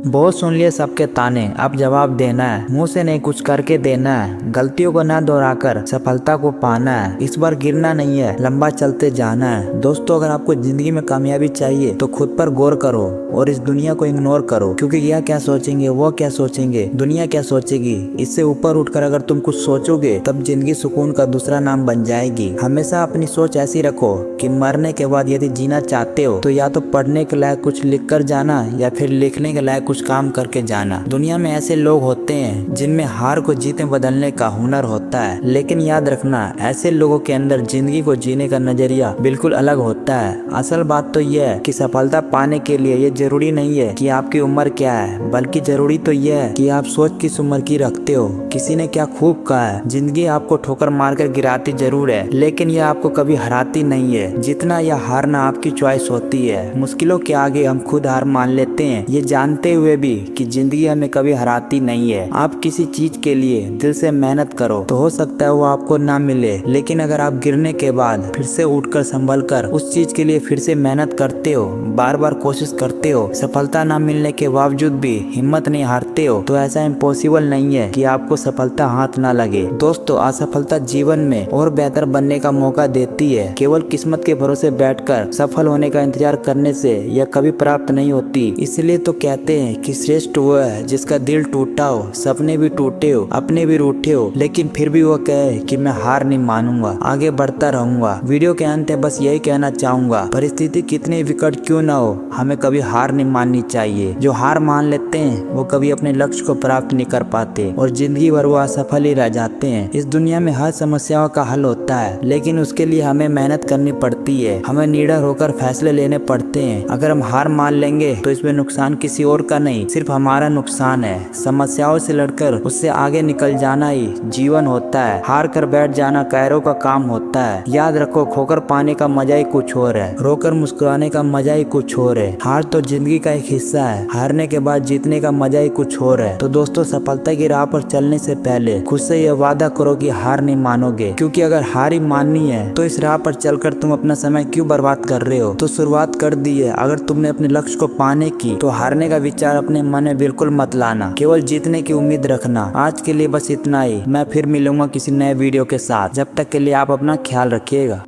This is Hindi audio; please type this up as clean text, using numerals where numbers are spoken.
बहुत सुन लिए सबके ताने, अब जवाब देना है। मुंह से नहीं कुछ करके देना है। गलतियों को ना दोहराकर सफलता को पाना है। इस बार गिरना नहीं है, लंबा चलते जाना है। दोस्तों, अगर आपको जिंदगी में कामयाबी चाहिए तो खुद पर गौर करो और इस दुनिया को इग्नोर करो, क्योंकि यह क्या सोचेंगे, वो क्या सोचेंगे, दुनिया क्या सोचेगी। इससे ऊपर उठकर अगर तुम कुछ सोचोगे तब जिंदगी सुकून का दूसरा नाम बन जाएगी। हमेशा अपनी सोच ऐसी रखो कि मरने के बाद यदि जीना चाहते हो तो या तो पढ़ने के लायक कुछ लिख कर जाना या फिर लिखने के लायक कुछ काम करके जाना। दुनिया में ऐसे लोग होते हैं जिनमें हार को जीत में बदलने का हुनर होता है, लेकिन याद रखना ऐसे लोगों के अंदर जिंदगी को जीने का नजरिया बिल्कुल अलग होता है। असल बात तो यह है कि सफलता पाने के लिए ये जरूरी नहीं है कि आपकी उम्र क्या है, बल्कि जरूरी तो यह है कि आप सोच किस उम्र की रखते हो। किसी ने क्या खूब कहा है, जिंदगी आपको ठोकर मारकर गिराती जरूर है, लेकिन यह आपको कभी हराती नहीं है। जीतना या हारना आपकी चॉइस होती है। मुश्किलों के आगे हम खुद हार मान लेते हैं, ये जानते हुए भी कि जिंदगी हमें कभी हराती नहीं है। आप किसी चीज के लिए दिल से मेहनत करो तो हो सकता है वो आपको ना मिले, लेकिन अगर आप गिरने के बाद फिर से उठकर संभल कर उस चीज के लिए फिर से मेहनत करते हो, बार बार कोशिश करते हो, सफलता ना मिलने के बावजूद भी हिम्मत नहीं हारते हो, तो ऐसा इम्पॉसिबल नहीं है कि आपको सफलता हाथ ना लगे। दोस्तों, असफलता जीवन में और बेहतर बनने का मौका देती है। केवल किस्मत के भरोसे बैठकर सफल होने का इंतजार करने से यह कभी प्राप्त नहीं होती। इसलिए तो कहते हैं कि श्रेष्ठ वो है जिसका दिल टूटा हो, सपने भी टूटे हो, अपने भी रूठे हो, लेकिन फिर भी वो कहे कि मैं हार नहीं मानूंगा, आगे बढ़ता रहूंगा। वीडियो के अंत में बस यही कहना चाहूंगा, परिस्थिति कितनी विकट क्यों ना हो, हमें कभी हार नहीं माननी चाहिए। जो हार मान लेते हैं वो कभी अपने लक्ष्य को प्राप्त नहीं कर पाते और जिंदगी भर वो असफल ही रह जाते हैं। इस दुनिया में हर समस्याओं का हल होता है, लेकिन उसके लिए हमें मेहनत करनी पड़ती है, हमें निडर होकर फैसले लेने पड़ते हैं। अगर हम हार मान लेंगे तो इसमें नुकसान किसी और का नहीं, सिर्फ हमारा नुकसान है। समस्याओं से लड़कर उससे आगे निकल जाना ही जीवन होता है, हार कर बैठ जाना कायरों का काम होता है। याद रखो, खोकर पाने का मजा ही कुछ और है, रोकर मुस्कुराने का मजा ही कुछ और है। हार तो जिंदगी का एक हिस्सा है, हारने के बाद जीतने का मजा ही कुछ और है। तो दोस्तों, सफलता की राह पर चलने से पहले खुद से यह वादा करो कि हार नहीं मानोगे, क्योंकि अगर हार ही माननी है तो इस राह पर चलकर तुम अपना समय क्यों बर्बाद कर रहे हो। तो शुरुआत कर दी है, अगर तुमने अपने लक्ष्य को पाने की तो हारने का विचार अपने मन में बिल्कुल मत लाना, केवल जीतने की उम्मीद रखना। आज के लिए बस इतना ही, मैं फिर मिलूंगा किसी नए वीडियो के साथ। जब तक के लिए आप अपना ख्याल रखिएगा।